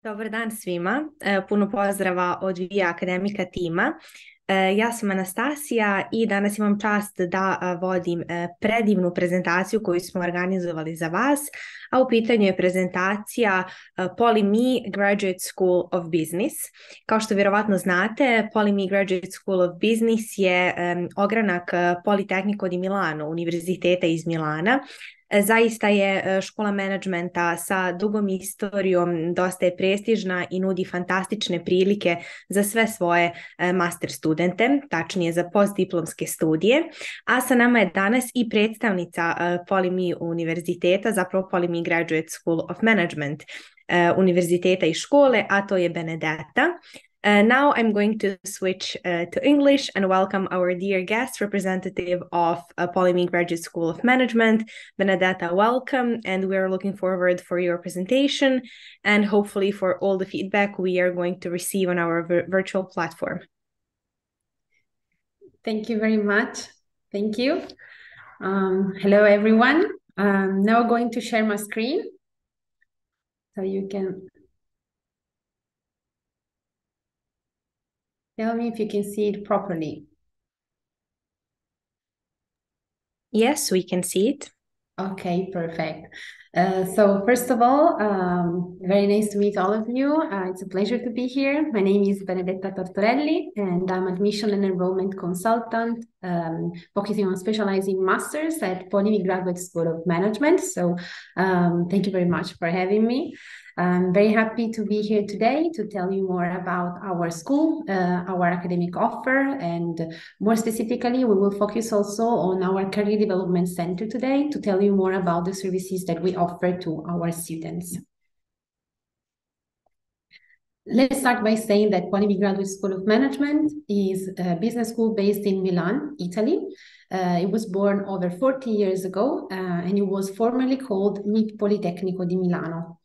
Dobar dan svima. Puno pozdrava od VIA Akademika tima. Ja sam Anastasija i danas imam čast da vodim predivnu prezentaciju koju smo organizovali za vas, a u pitanju je prezentacija PolyMe Graduate School of Business. Kao što vjerovatno znate, PolyMe Graduate School of Business je ogranak Politecnico di Milano, Univerziteta iz Milana. Zaista je škola menadžmenta sa dugom istorijom, dosta je prestižna i nudi fantastične prilike za sve svoje master studente, tačnije za postdiplomske studije. A sa nama je danas i predstavnica PolyMe univerziteta, zapravo PolyMe Graduate School of Management univerziteta i škole, a to je Benedetta. Now I'm going to switch to English and welcome our dear guest, representative of PolyMe Graduate School of Management. Benedetta, welcome, and we're looking forward for your presentation and hopefully for all the feedback we are going to receive on our virtual platform. Thank you very much. Thank you. Hello, everyone. I'm now going to share my screen so you can tell me if you can see it properly. Yes, we can see it. Okay, perfect. So first of all, very nice to meet all of you. It's a pleasure to be here. My name is Benedetta Tortorelli, and I'm admission and enrollment consultant, focusing on specializing masters at PolyMe Graduate School of Management. So thank you very much for having me. I'm very happy to be here today to tell you more about our school, our academic offer, and more specifically, we will focus also on our Career Development Center today to tell you more about the services that we offer to our students. Let's start by saying that PolyMe Graduate School of Management is a business school based in Milan, Italy. It was born over 40 years ago, and it was formerly called MIT Politecnico di Milano.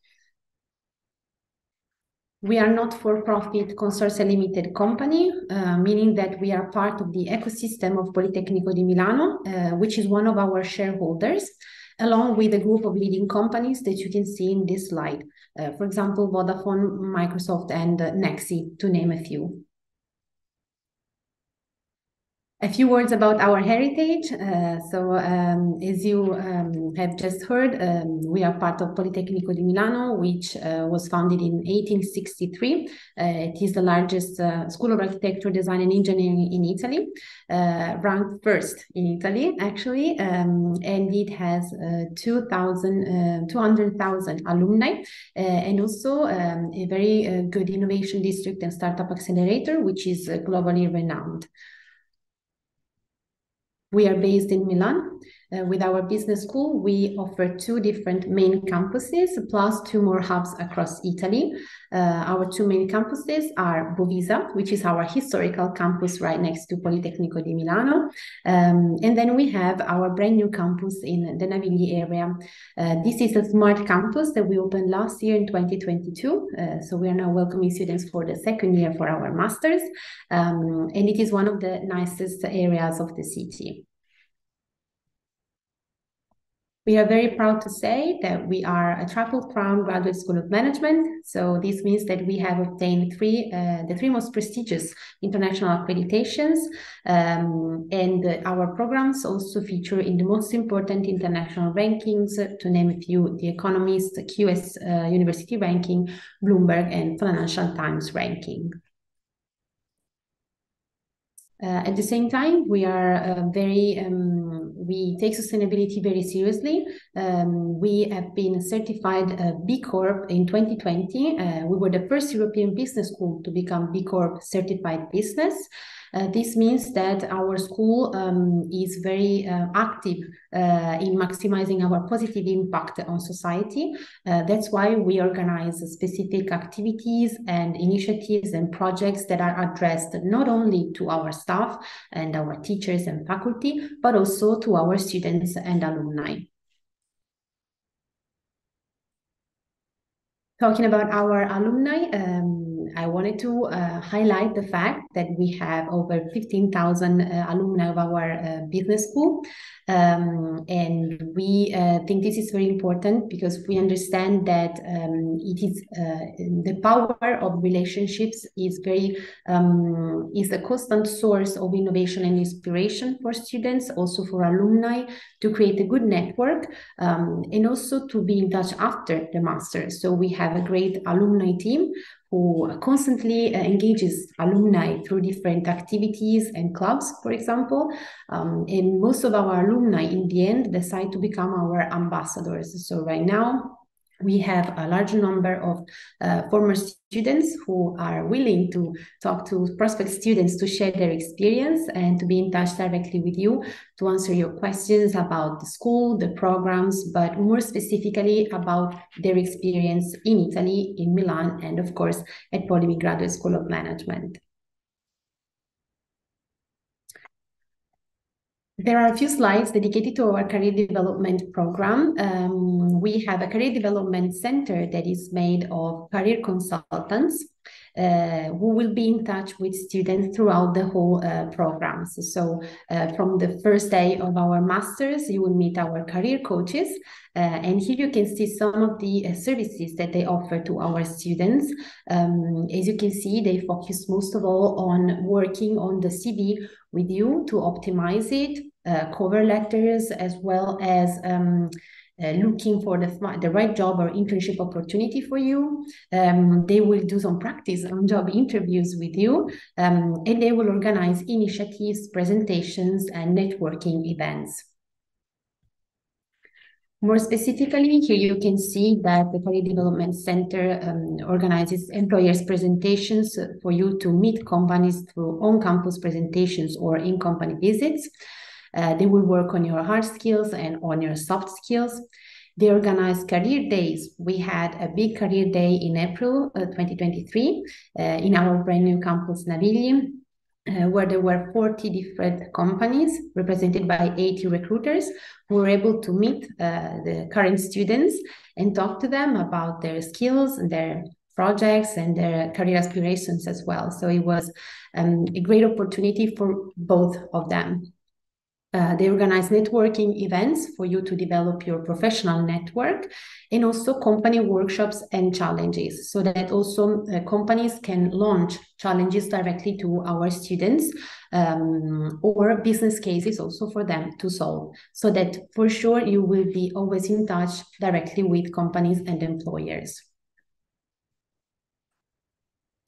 We are not for-profit consortia limited company, meaning that we are part of the ecosystem of Politecnico di Milano, which is one of our shareholders, along with a group of leading companies that you can see in this slide. For example, Vodafone, Microsoft, and Nexi, to name a few. A few words about our heritage. As you have just heard, we are part of Politecnico di Milano, which was founded in 1863. It is the largest school of architecture, design, and engineering in Italy, ranked first in Italy, actually, and it has 200,000 alumni, and also a very good innovation district and startup accelerator, which is globally renowned. We are based in Milan. With our business school, we offer two different main campuses, plus two more hubs across Italy. Our two main campuses are Bovisa, which is our historical campus right next to Politecnico di Milano. And then we have our brand new campus in the Navigli area. This is a smart campus that we opened last year in 2022. So we are now welcoming students for the second year for our masters. And it is one of the nicest areas of the city. We are very proud to say that we are a Triple Crown Graduate School of Management. So this means that we have obtained the three most prestigious international accreditations, and our programs also feature in the most important international rankings, to name a few: The Economist, QS University Ranking, Bloomberg, and Financial Times Ranking. At the same time, we are we take sustainability very seriously. We have been certified B Corp in 2020. We were the first European business school to become B Corp certified business. This means that our school is very active in maximizing our positive impact on society. That's why we organize specific activities and initiatives and projects that are addressed not only to our staff and our teachers and faculty, but also to our students and alumni. Talking about our alumni, I wanted to highlight the fact that we have over 15,000 alumni of our business school. And we think this is very important because we understand that it is the power of relationships is is a constant source of innovation and inspiration for students, also for alumni, to create a good network and also to be in touch after the master. So we have a great alumni team who constantly engages alumni through different activities and clubs, for example. And most of our alumni in the end decide to become our ambassadors. So right now, we have a large number of former students who are willing to talk to prospect students to share their experience and to be in touch directly with you to answer your questions about the school, the programs, but more specifically about their experience in Italy, in Milan, and of course at Polimi Graduate School of Management. There are a few slides dedicated to our career development program. We have a career development center that is made of career consultants who will be in touch with students throughout the whole programs. So from the first day of our masters, you will meet our career coaches. And here you can see some of the services that they offer to our students. As you can see, they focus most of all on working on the CV with you to optimize it, cover letters, as well as looking for the right job or internship opportunity for you. They will do some practice on job interviews with you, and they will organize initiatives, presentations, and networking events. More specifically, here you can see that the Career Development Center organizes employers' presentations for you to meet companies through on-campus presentations or in-company visits. They will work on your hard skills and on your soft skills. They organize career days. We had a big career day in April 2023 in our brand new campus Navigli, where there were 40 different companies represented by 80 recruiters who were able to meet the current students and talk to them about their skills and their projects and their career aspirations as well. So it was a great opportunity for both of them. They organize networking events for you to develop your professional network, and also company workshops and challenges, so that also companies can launch challenges directly to our students or business cases also for them to solve, so that for sure you will be always in touch directly with companies and employers.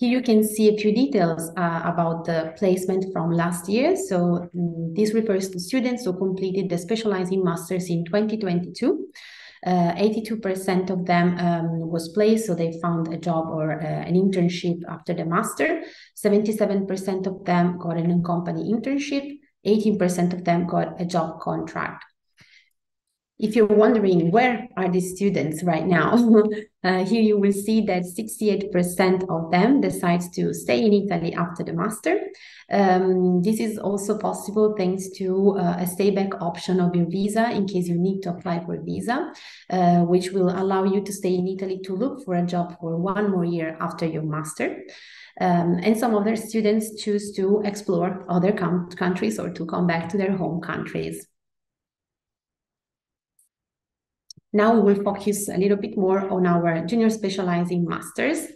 Here you can see a few details about the placement from last year. So this refers to students who completed the specializing masters in 2022. 82% of them was placed, so they found a job or an internship after the master. 77% of them got an in-company internship. 18% of them got a job contract. If you're wondering where are these students right now, here you will see that 68% of them decides to stay in Italy after the master. This is also possible thanks to a stay-back option of your visa in case you need to apply for a visa, which will allow you to stay in Italy to look for a job for 1 more year after your master. And some other students choose to explore other countries or to come back to their home countries. Now we will focus a little bit more on our junior specializing masters.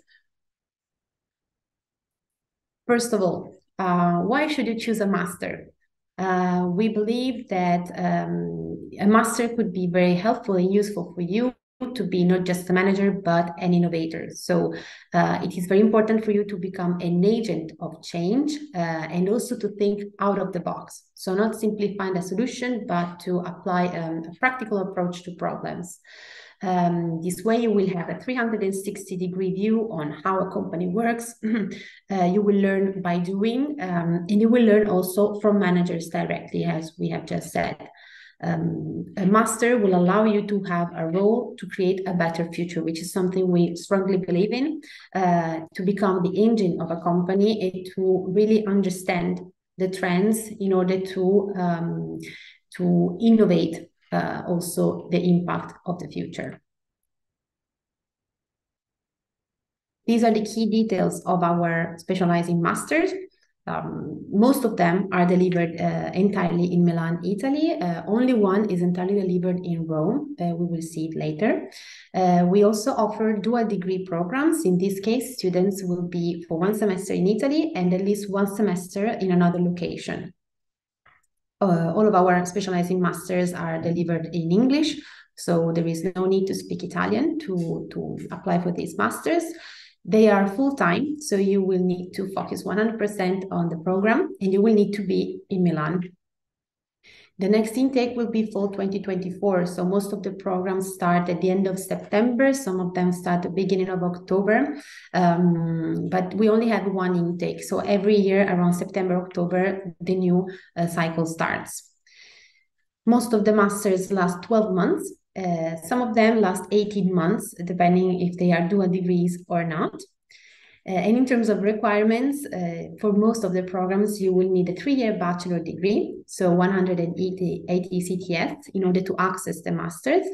First of all, why should you choose a master? We believe that a master could be very helpful and useful for you to be not just a manager, but an innovator. So it is very important for you to become an agent of change and also to think out of the box. So not simply find a solution, but to apply a practical approach to problems. This way you will have a 360-degree view on how a company works. You will learn by doing, and you will learn also from managers directly, as we have just said. A master will allow you to have a role to create a better future, which is something we strongly believe in, to become the engine of a company and to really understand the trends in order to innovate also the impact of the future. These are the key details of our specializing masters. Most of them are delivered entirely in Milan, Italy. Only one is entirely delivered in Rome. We will see it later. We also offer dual degree programs. In this case, students will be for 1 semester in Italy and at least 1 semester in another location. All of our specializing masters are delivered in English, so there is no need to speak Italian to apply for these masters. They are full-time, so you will need to focus 100% on the program, and you will need to be in Milan. The next intake will be fall 2024, so most of the programs start at the end of September, some of them start at the beginning of October, but we only have one intake, so every year around September, October, the new cycle starts. Most of the masters last 12 months, some of them last 18 months, depending if they are dual degrees or not. And in terms of requirements, for most of the programs, you will need a 3-year bachelor degree, so 180 CTS, in order to access the masters.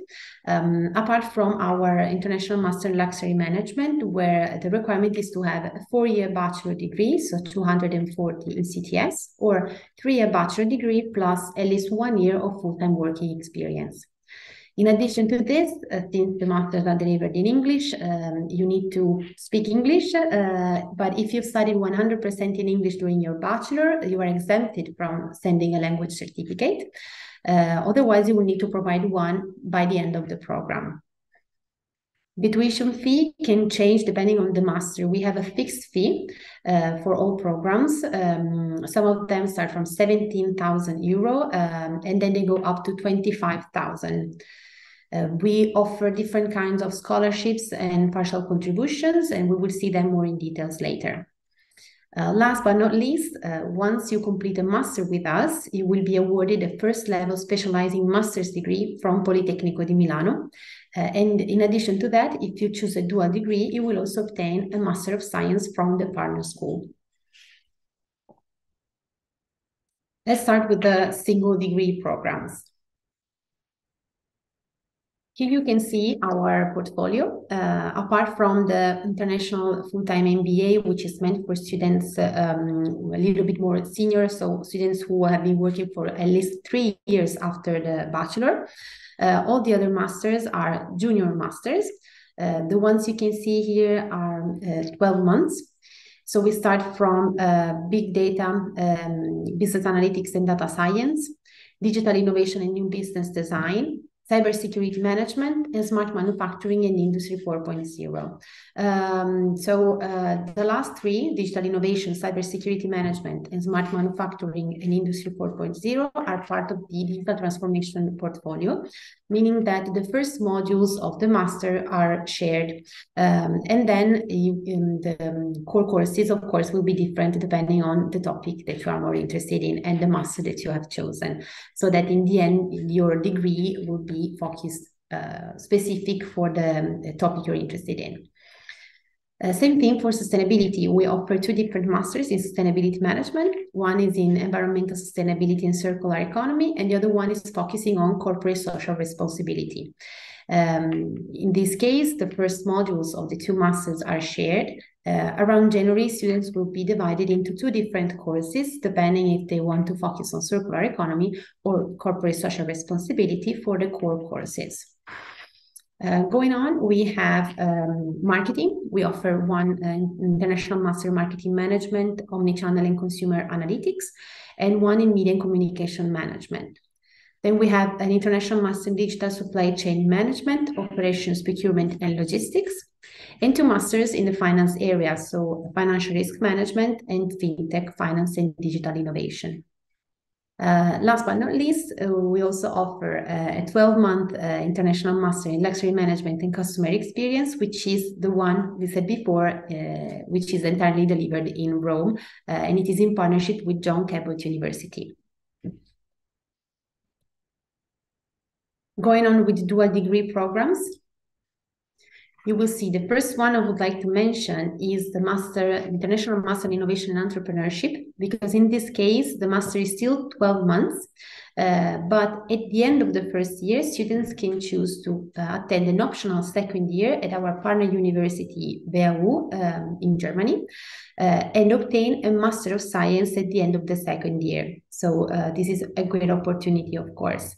Apart from our International Master in Luxury Management, where the requirement is to have a 4-year bachelor degree, so 240 in CTS, or 3-year bachelor degree plus at least 1 year of full-time working experience. In addition to this, since the masters are delivered in English, you need to speak English, but if you've studied 100% in English during your bachelor, you are exempted from sending a language certificate. Otherwise, you will need to provide one by the end of the program. The tuition fee can change depending on the master. We have a fixed fee for all programs. Some of them start from 17,000 euro and then they go up to 25,000. We offer different kinds of scholarships and partial contributions, and we will see them more in details later. Last but not least, once you complete a master with us, you will be awarded a first level specializing master's degree from Politecnico di Milano. And in addition to that, if you choose a dual degree, you will also obtain a Master of Science from the partner school. Let's start with the single degree programs. Here you can see our portfolio. Apart from the international full-time MBA, which is meant for students a little bit more senior, so students who have been working for at least 3 years after the bachelor. All the other masters are junior masters. The ones you can see here are 12 months. So we start from big data, business analytics and data science, digital innovation and new business design, cybersecurity management, and smart manufacturing and industry 4.0. The last three, digital innovation, cybersecurity management, and smart manufacturing and industry 4.0 are part of the digital transformation portfolio, meaning that the first modules of the master are shared. And then the core courses, of course, will be different depending on the topic that you are more interested in and the master that you have chosen, so that in the end, your degree will be focused specific for the topic you're interested in. Same thing for sustainability. We offer 2 different masters in sustainability management. One is in environmental sustainability and circular economy, and the other one is focusing on corporate social responsibility. In this case, the first modules of the 2 masters are shared. Around January, students will be divided into 2 different courses, depending if they want to focus on circular economy or corporate social responsibility for the core courses. Going on, we have marketing. We offer one international master marketing management, omnichannel and consumer analytics, and one in media and communication management. Then we have an international master in digital supply chain management, operations, procurement, and logistics, and 2 masters in the finance area, so financial risk management and fintech, finance and digital innovation. Last but not least, we also offer a 12-month international master in luxury management and customer experience, which is the one we said before, which is entirely delivered in Rome, and it is in partnership with John Cabot University. Going on with dual degree programs. you will see the first one I would like to mention is the International Master in Innovation and Entrepreneurship, because in this case, the master is still 12 months. But at the end of the first year, students can choose to attend an optional second year at our partner university, WHU, in Germany, and obtain a Master of Science at the end of the second year. So this is a great opportunity, of course.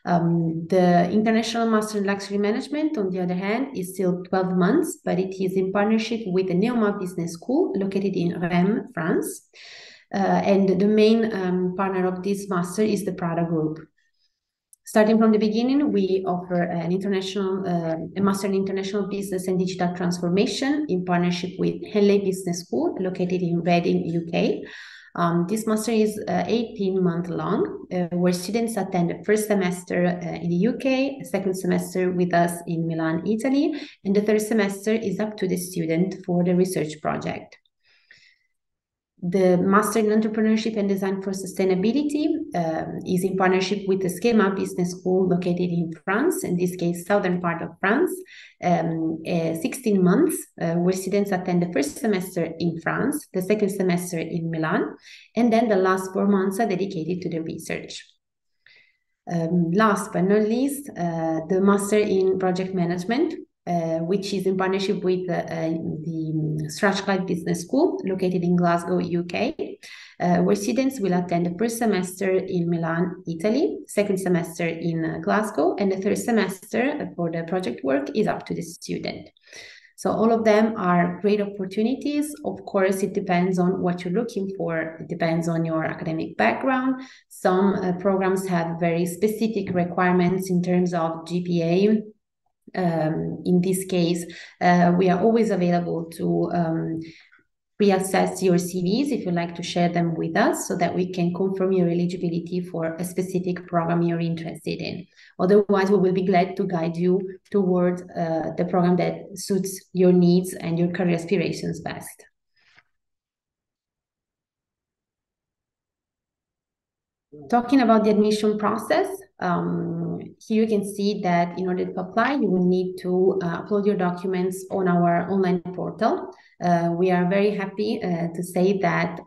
The International Master in Luxury Management, on the other hand, is still 12 months, but it is in partnership with the Neoma Business School located in Rennes, France. And the main partner of this master is the Prada Group. Starting from the beginning, we offer a master in international business and digital transformation in partnership with Henley Business School located in Reading, UK. This master is 18-month long, where students attend the first semester in the UK, second semester with us in Milan, Italy, and the third semester is up to the student for the research project. The Master in Entrepreneurship and Design for Sustainability is in partnership with the Schema Business School located in France, in this case, southern part of France, 16 months, where students attend the first semester in France, the second semester in Milan, and then the last 4 months are dedicated to the research. Last but not least, the Master in Project Management, which is in partnership with the Strathclyde Business School located in Glasgow, UK, where students will attend the first semester in Milan, Italy, second semester in Glasgow, and the third semester for the project work is up to the student. So all of them are great opportunities. Of course, it depends on what you're looking for. It depends on your academic background. Some programs have very specific requirements in terms of GPA. In this case, we are always available to reassess your CVs if you'd like to share them with us so that we can confirm your eligibility for a specific program you're interested in. Otherwise, we will be glad to guide you toward the program that suits your needs and your career aspirations best. Talking about the admission process, here you can see that in order to apply, you will need to upload your documents on our online portal. We are very happy to say that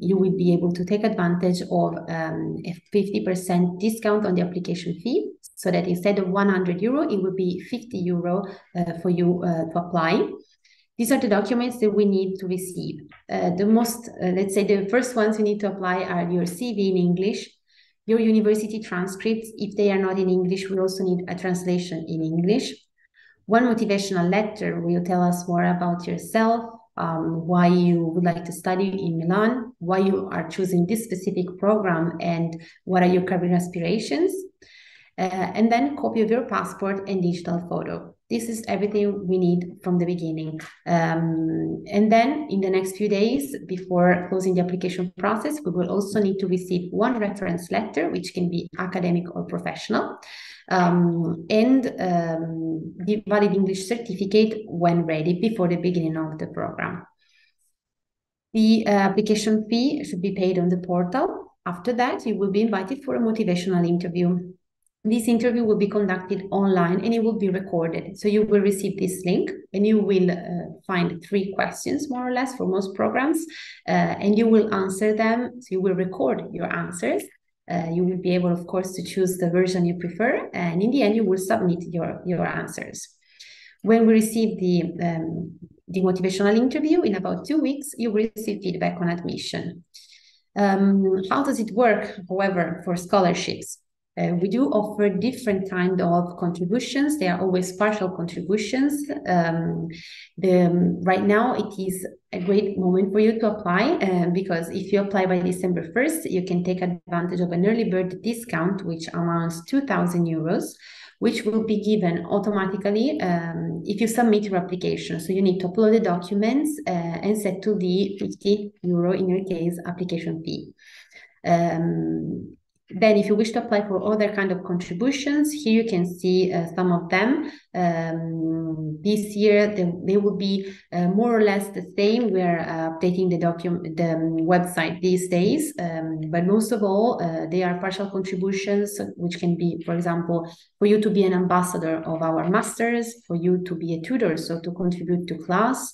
you will be able to take advantage of a 50% discount on the application fee, so that instead of 100 euro, it will be 50 euro for you to apply. These are the documents that we need to receive. Let's say the first ones you need to apply are your CV in English, your university transcripts. If they are not in English, we also need a translation in English. One motivational letter where you tell us more about yourself, why you would like to study in Milan, why you are choosing this specific program, and what are your career aspirations. And then a copy of your passport and digital photo. This is everything we need from the beginning. And then in the next few days, before closing the application process, we will also need to receive one reference letter, which can be academic or professional, and the valid English certificate when ready before the beginning of the program. The application fee should be paid on the portal. After that, you will be invited for a motivational interview. This interview will be conducted online and it will be recorded. So you will receive this link and you will find 3 questions more or less for most programs, and you will answer them. So you will record your answers. You will be able, of course, to choose the version you prefer, and in the end, you will submit your answers. When we receive the motivational interview in about 2 weeks, you will receive feedback on admission. How does it work, however, for scholarships? We do offer different kind of contributions. They are always partial contributions. Right now, it is a great moment for you to apply because if you apply by December 1st, you can take advantage of an early bird discount, which amounts 2,000 euros, which will be given automatically if you submit your application. So you need to upload the documents and settle the 50 euro, in your case, application fee. Then if you wish to apply for other kind of contributions, here you can see some of them. This year, they will be more or less the same. We are updating the website these days, but most of all, they are partial contributions, which can be, for example, for you to be an ambassador of our masters, for you to be a tutor, so to contribute to class,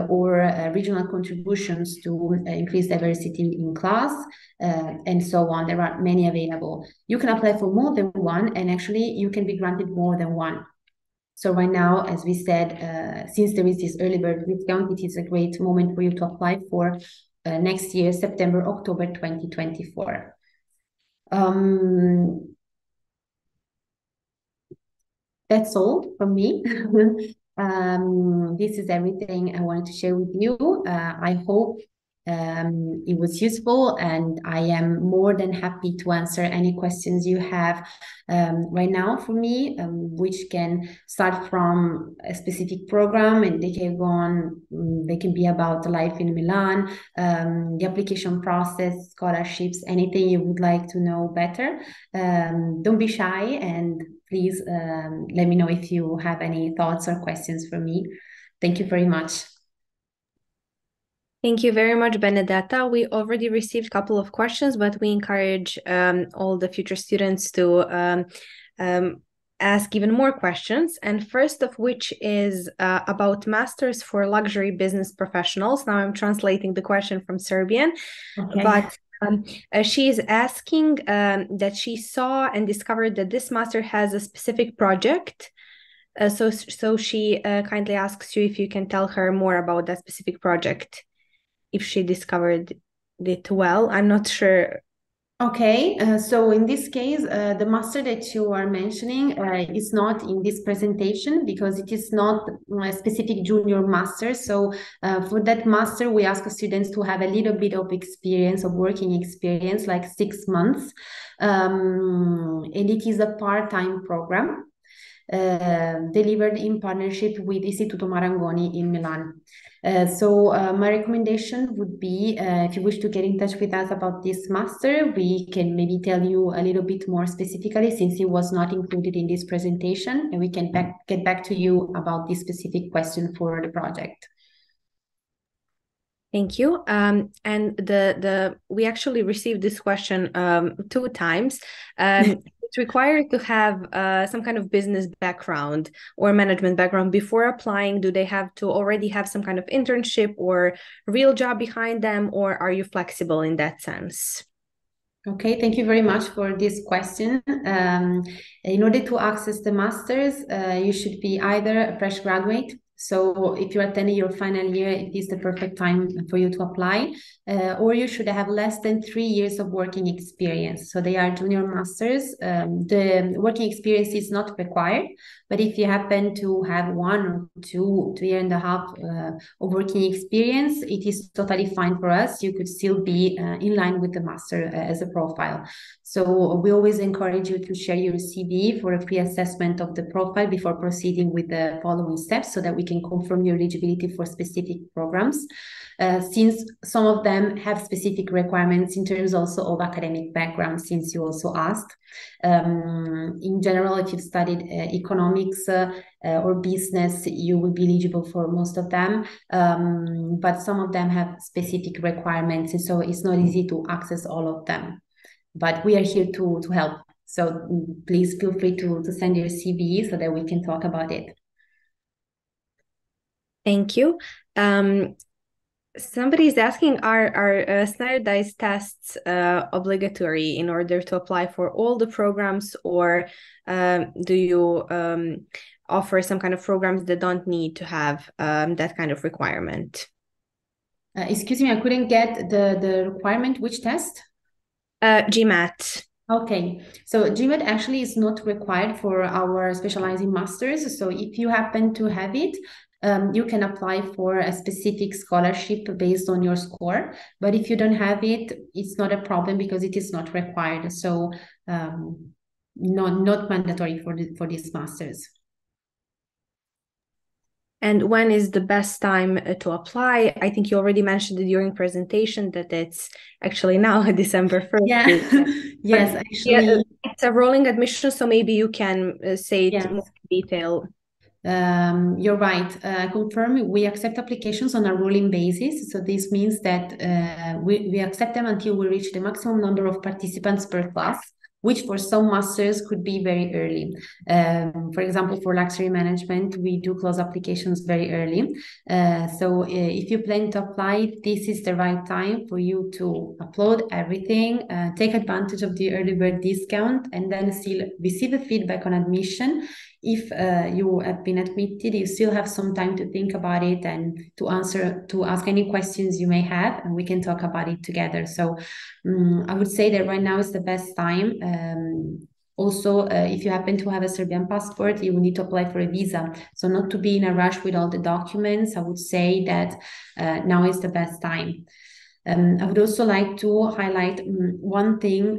or regional contributions to increase diversity in class, and so on. There are many available. You can apply for more than one, and actually you can be granted more than one. So right now, as we said, since there is this early bird discount, it is a great moment for you to apply for next year, September, October 2024. That's all from me. This is everything I wanted to share with you. I hope it was useful, and I am more than happy to answer any questions you have right now for me, which can start from a specific program, and they can go on, they can be about life in Milan, the application process, scholarships, anything you would like to know better. Don't be shy, and please let me know if you have any thoughts or questions for me. Thank you very much. Thank you very much, Benedetta. We already received a couple of questions, but we encourage all the future students to ask even more questions. And first of which is about Masters for Luxury Business Professionals. Now I'm translating the question from Serbian, but she is asking that she saw and discovered that this master has a specific project. So she kindly asks you if you can tell her more about that specific project, if she discovered it well. I'm not sure. Okay, so in this case, the master that you are mentioning is not in this presentation because it is not a specific junior master. So for that master, we ask students to have a little bit of experience, of working experience, like 6 months. And it is a part-time program delivered in partnership with Istituto Marangoni in Milan. So my recommendation would be, if you wish to get in touch with us about this master, we can maybe tell you a little bit more specifically, since it was not included in this presentation, and we can get back to you about this specific question for the project. Thank you. And we actually received this question 2 times. It's required to have some kind of business background or management background before applying. Do they have to already have some kind of internship or real job behind them, or are you flexible in that sense? Okay, thank you very much for this question. In order to access the masters, you should be either a fresh graduate. So if you're attending your final year, it is the perfect time for you to apply, or you should have less than 3 years of working experience. So they are junior masters. The working experience is not required, but if you happen to have 1 or 2 years and a half of working experience, it is totally fine for us. You could still be in line with the master as a profile. So we always encourage you to share your CV for a pre-assessment of the profile before proceeding with the following steps, so that we can confirm your eligibility for specific programs, since some of them have specific requirements in terms also of academic background, since you also asked. In general, if you've studied economics or business, you will be eligible for most of them, but some of them have specific requirements, and so it's not easy to access all of them. But we are here to help. So please feel free to send your CV so that we can talk about it. Thank you. Somebody is asking, are standardized tests obligatory in order to apply for all the programs, or do you offer some kind of programs that don't need to have that kind of requirement? Excuse me, I couldn't get the requirement. Which test? GMAT. Okay, so GMAT actually is not required for our specializing masters. So if you happen to have it, you can apply for a specific scholarship based on your score. But if you don't have it, it's not a problem because it is not required. So not mandatory for these masters. And when is the best time to apply? I think you already mentioned it during presentation that it's actually now December 1st. Yeah, yes, actually. Yeah, it's a rolling admission, so maybe you can say it more in detail. You're right. Confirm we accept applications on a rolling basis. So this means that we accept them until we reach the maximum number of participants per class, which for some masters could be very early. For example, for luxury management, we do close applications very early. So if you plan to apply, this is the right time for you to upload everything, take advantage of the early bird discount, and then still receive the feedback on admission. If you have been admitted, you still have some time to think about it and to ask any questions you may have, and we can talk about it together. So I would say that right now is the best time. Also, if you happen to have a Serbian passport, you will need to apply for a visa. So not to be in a rush with all the documents, I would say that now is the best time. I would also like to highlight one thing,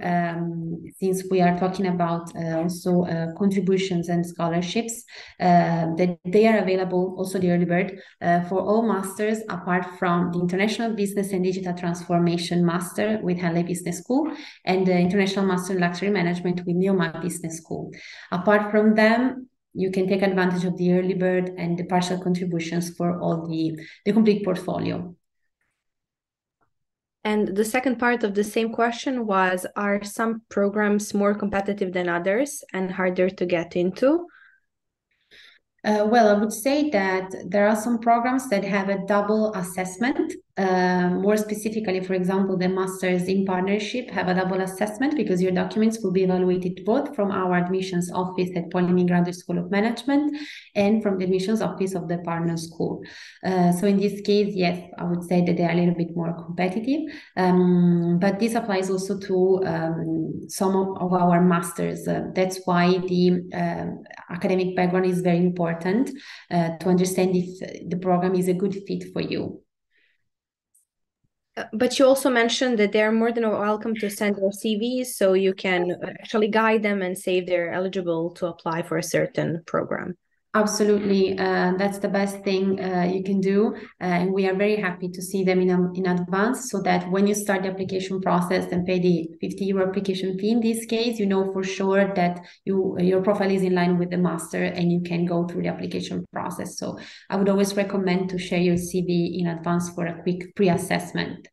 since we are talking about also contributions and scholarships, that they are available, also the early bird, for all masters apart from the International Business and Digital Transformation Master with Henley Business School and the International Master in Luxury Management with Neoma Business School. Apart from them, you can take advantage of the early bird and the partial contributions for all the complete portfolio. And the second part of the same question was, are some programs more competitive than others and harder to get into? Well, I would say that there are some programs that have a double assessment. More specifically, for example, the Masters in Partnership have a double assessment because your documents will be evaluated both from our admissions office at Polytechnic Graduate School of Management and from the admissions office of the partner school. So in this case, yes, I would say that they are a little bit more competitive. But this applies also to some of our masters. That's why the academic background is very important to understand if the program is a good fit for you. But you also mentioned that they're more than welcome to send their CVs, so you can actually guide them and say if they're eligible to apply for a certain program. Absolutely. That's the best thing you can do. And we are very happy to see them in advance so that when you start the application process and pay the €50 application fee, in this case, you know for sure that your profile is in line with the master and you can go through the application process. So I would always recommend to share your CV in advance for a quick pre-assessment.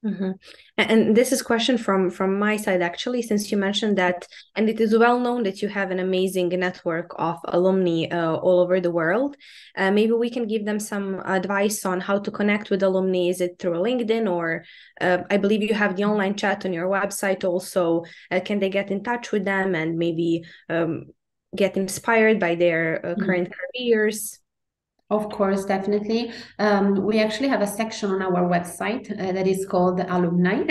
Mm-hmm. And this is a question from my side, actually, since you mentioned that, and it is well known that you have an amazing network of alumni all over the world. Maybe we can give them some advice on how to connect with alumni. Is it through LinkedIn or I believe you have the online chat on your website also. Can they get in touch with them and maybe get inspired by their current careers? Of course, definitely. We actually have a section on our website that is called Alumni.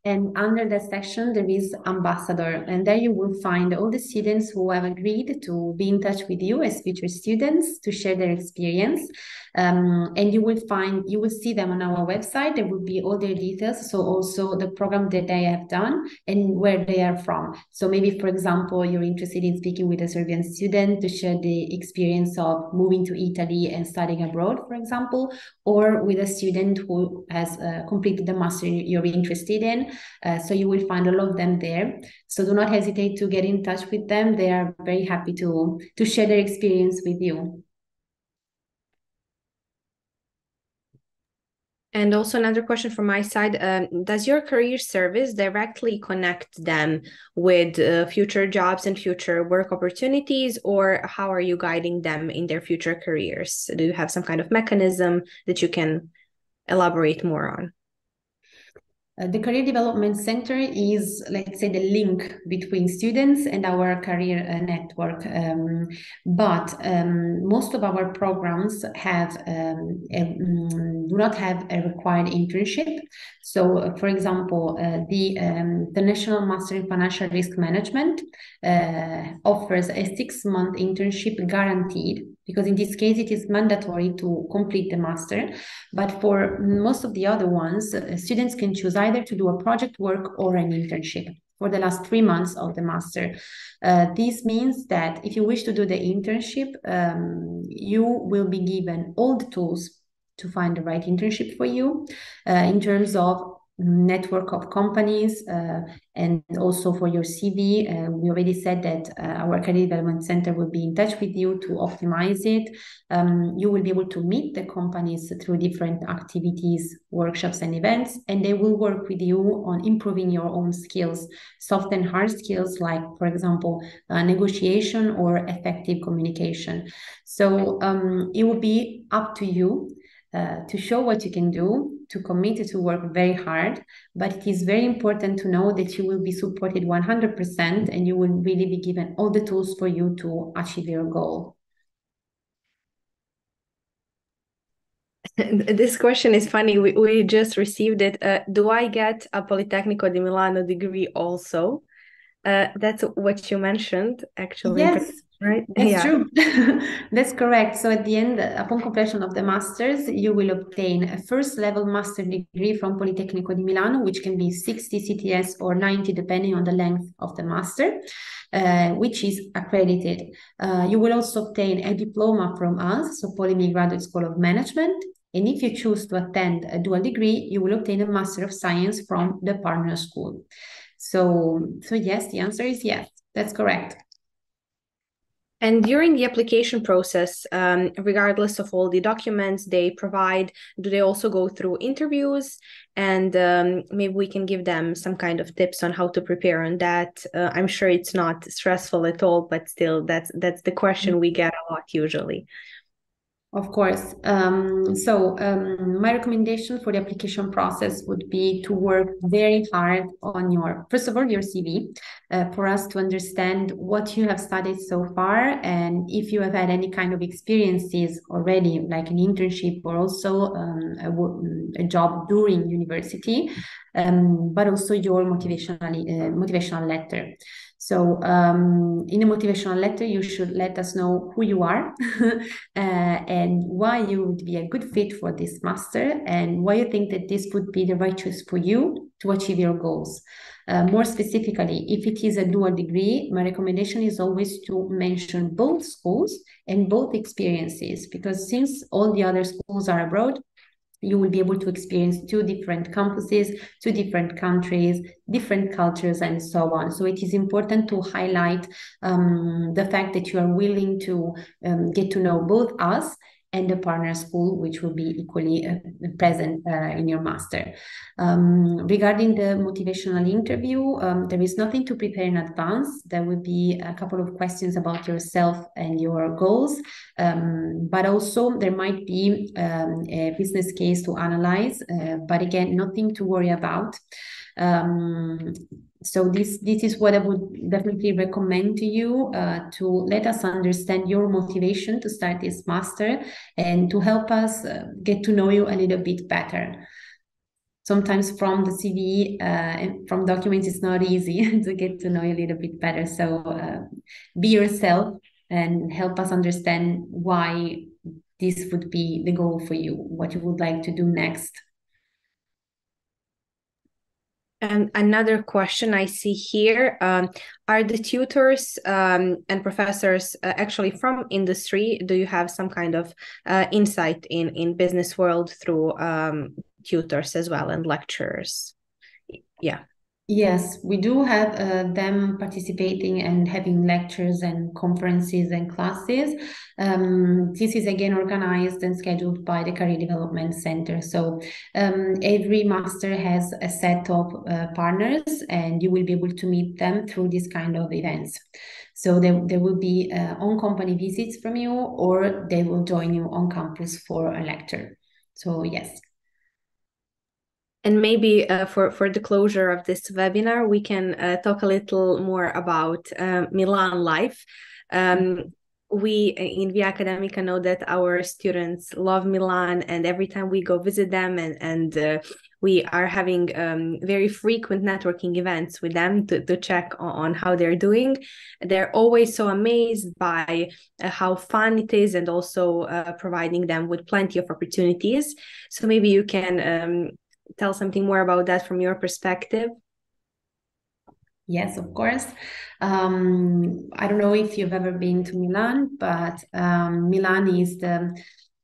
And under that section, there is Ambassador. And there you will find all the students who have agreed to be in touch with you as future students to share their experience. And you will see them on our website. There will be all their details. So also the program that they have done and where they are from. So maybe, for example, you're interested in speaking with a Serbian student to share the experience of moving to Italy and studying abroad, for example, or with a student who has completed the master you're interested in. So you will find all of them there. So do not hesitate to get in touch with them. They are very happy to share their experience with you. And also another question from my side, does your career service directly connect them with future jobs and future work opportunities, or how are you guiding them in their future careers? Do you have some kind of mechanism that you can elaborate more on? The Career Development Center is, let's say, the link between students and our career network. But most of our programs do not have a required internship. So, for example, the National Master in Financial Risk Management offers a 6-month internship guaranteed, because in this case, it is mandatory to complete the master. But for most of the other ones, students can choose either to do a project work or an internship for the last 3 months of the master. This means that if you wish to do the internship, you will be given all the tools to find the right internship for you in terms of network of companies, and also for your CV. We already said that our Career Development Center will be in touch with you to optimize it. You will be able to meet the companies through different activities, workshops, and events, and they will work with you on improving your own skills, soft and hard skills, like, for example, negotiation or effective communication. So it will be up to you to show what you can do, to commit to work very hard, but it is very important to know that you will be supported 100% and you will really be given all the tools for you to achieve your goal. This question is funny. We just received it. Do I get a Politecnico di Milano degree also? That's what you mentioned, actually. Yes, right? that's Yeah. true. That's correct. So at the end, upon completion of the master's, you will obtain a first level master degree from Politecnico di Milano, which can be 60 CTS or 90, depending on the length of the master, which is accredited. You will also obtain a diploma from us, so Polimi Graduate School of Management. And if you choose to attend a dual degree, you will obtain a Master of Science from the partner school. So yes, the answer is yes, that's correct. And during the application process, regardless of all the documents they provide, do they also go through interviews? And maybe we can give them some kind of tips on how to prepare on that. I'm sure it's not stressful at all, but still, that's the question we get a lot usually. Of course. My recommendation for the application process would be to work very hard on first of all, your CV, for us to understand what you have studied so far, and if you have had any kind of experiences already, like an internship or also a job during university, but also your motivational letter. So in a motivational letter, you should let us know who you are and why you would be a good fit for this master and why you think that this would be the right choice for you to achieve your goals. More specifically, if it is a dual degree, my recommendation is always to mention both schools and both experiences, because since all the other schools are abroad, you will be able to experience two different campuses, two different countries, different cultures, and so on. So it is important to highlight the fact that you are willing to get to know both us and the partner school, which will be equally present in your master. Regarding the motivational interview, there is nothing to prepare in advance. There will be a couple of questions about yourself and your goals, but also there might be a business case to analyze, but again, nothing to worry about. So this is what I would definitely recommend to you, to let us understand your motivation to start this master and to help us get to know you a little bit better. Sometimes from the CV and from documents, it's not easy to get to know you a little bit better. So be yourself and help us understand why this would be the goal for you, what you would like to do next. And another question I see here, are the tutors and professors actually from industry? Do you have some kind of insight in business world through tutors as well and lecturers? Yeah. Yes, we do have them participating and having lectures and conferences and classes. This is again organized and scheduled by the Career Development Center. So every master has a set of partners, and you will be able to meet them through this kind of events. So there will be on-company visits from you, or they will join you on campus for a lecture. So yes. And maybe for the closure of this webinar, we can talk a little more about Milan life. We in Via Academica know that our students love Milan, and every time we go visit them, and we are having very frequent networking events with them to check on how they're doing. They're always so amazed by how fun it is, and also providing them with plenty of opportunities. So maybe you can tell something more about that from your perspective. Yes, of course. I don't know if you've ever been to Milan, but Milan is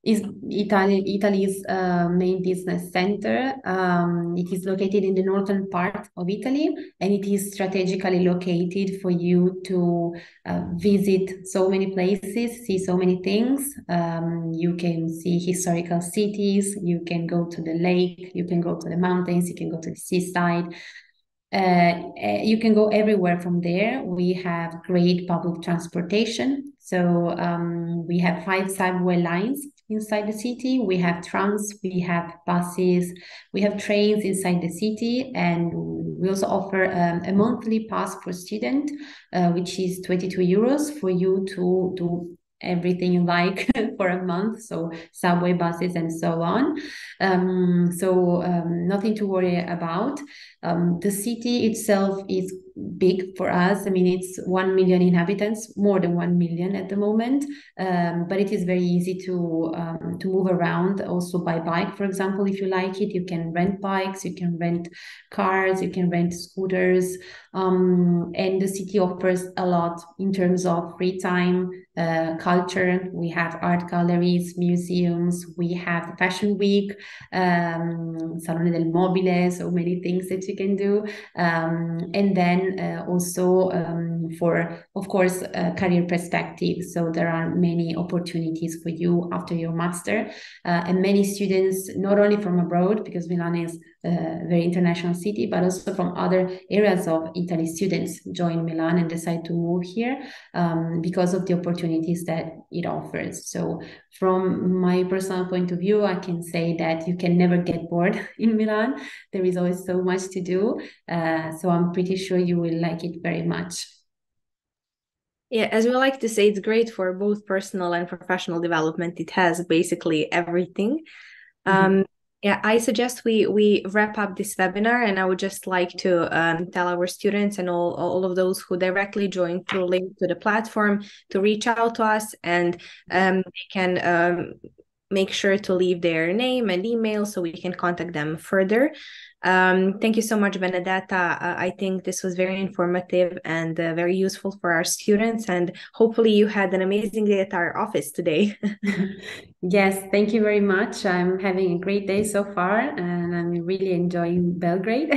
is Italy's main business center. It is located in the northern part of Italy, and it is strategically located for you to visit so many places, see so many things. You can see historical cities, you can go to the lake, you can go to the mountains, you can go to the seaside. You can go everywhere from there. We have great public transportation. So we have 5 subway lines inside the city. We have trams, we have buses, we have trains inside the city, and we also offer a monthly pass for student, which is 22 euros for you to do everything you like for a month, so subway, buses, and so on. Nothing to worry about. The city itself is big for us. I mean, it's 1 million inhabitants, more than 1 million at the moment, but it is very easy to move around also by bike. For example, if you like it, you can rent bikes, you can rent cars, you can rent scooters, and the city offers a lot in terms of free time, culture. We have art galleries, museums, we have the Fashion Week, Salone del Mobile, so many things that you can do. And then also for, of course, career perspective. So there are many opportunities for you after your master. And many students, not only from abroad, because Milan is a very international city, but also from other areas of Italy, students join Milan and decide to move here because of the opportunities that it offers. So from my personal point of view, I can say that you can never get bored in Milan. There is always so much to do. So I'm pretty sure you will like it very much. Yeah, as we like to say, it's great for both personal and professional development. It has basically everything. Mhm. Yeah, I suggest we wrap up this webinar, and I would just like to tell our students and all of those who directly join through link to the platform to reach out to us, and they can make sure to leave their name and email so we can contact them further. Thank you so much, Benedetta. I think this was very informative and very useful for our students, and hopefully you had an amazing day at our office today. Yes, thank you very much. I'm having a great day so far, and I'm really enjoying Belgrade.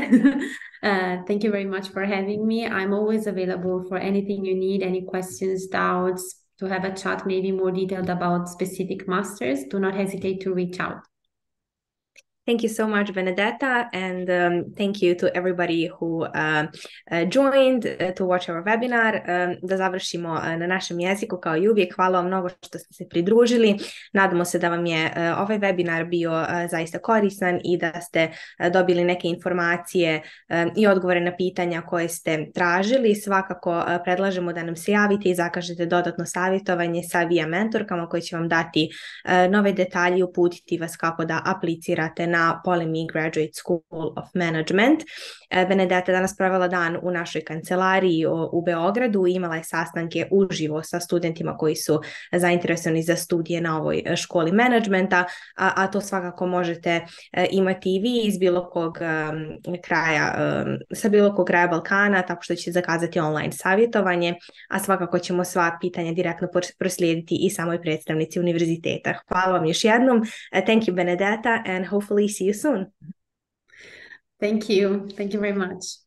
Thank you very much for having me. I'm always available for anything you need, any questions, doubts, to have a chat maybe more detailed about specific masters. Do not hesitate to reach out. Thank you so much, Benedetta, and thank you to everybody who joined to watch our webinar. Da završimo na našem jeziku, kao i uvijek, hvala vam mnogo što ste se pridružili. Nadamo se da vam je ovaj webinar bio zaista koristan i da ste dobili neke informacije i odgovore na pitanja koje ste tražili. Svakako predlažemo da nam se javite i zakažete dodatno savjetovanje sa VIA mentorkama koji će vam dati nove detalje i uputiti vas kako da aplicirate na Polimi Graduate School of Management. Benedetta danas provela dan u našoj kancelariji u Beogradu i imala je sastanke uživo sa studentima koji su zainteresovani za studije na ovoj školi menadžmenta, a to svakako možete imati i vi iz bilo kog kraja, sa bilo kog kraja Balkana, tako što ćete zakazati online savjetovanje, a svakako ćemo sva pitanja direktno proslijediti i samoj predstavnici univerziteta. Hvala vam još jednom. Thank you, Benedetta, and hopefully see you soon. Thank you. Thank you very much.